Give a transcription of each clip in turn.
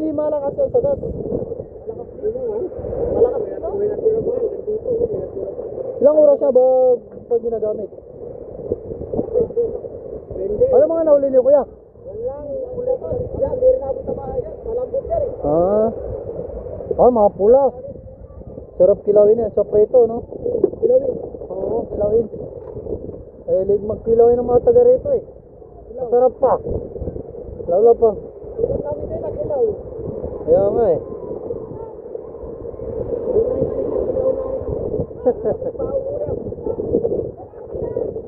hindi malakas yung sagas. Malakas din, no? Ilang oras siya ba pag ginagamit? Ano mga nahuli niyo, kuya? Mga pula. Sarap kilawin yan sa preto, no? Kilawin? Oo, kilawin. Lig magkilawin ng mga taga rito eh. Sarap pa. Lalo pa. Kaya nga eh.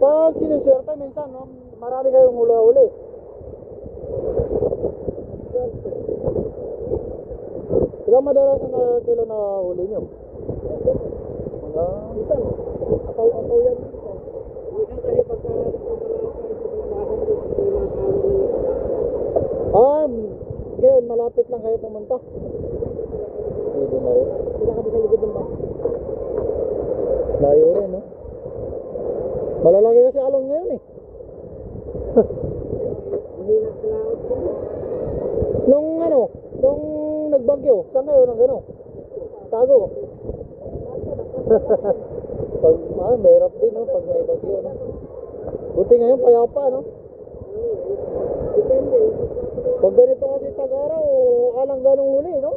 Pag sinuswerte minsan, no, marami kayong hula-huli. Ilang madalas na kilo na huli nyo? Apaw yan. Ngayon malapit lang kayo pumunta. Pwede na rin. Layo rin, no? Malalaki kasi alon ngayon eh. Nung nagbagyo, saan kayo nang gano'n? Tago. Mahirap din, no? Pag may bagyo, no? Buti ngayon payapa, no? Pag ganito kasi tag-araw, alang ganong huli, no?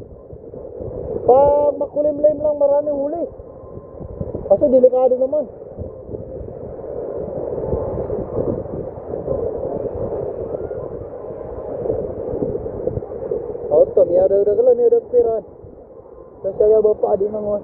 Pag makulimlim lang maraming huli. Kasi delikado naman. Auto, miyadaw na kala, miyadaw piran. Sa siya ba pa di mga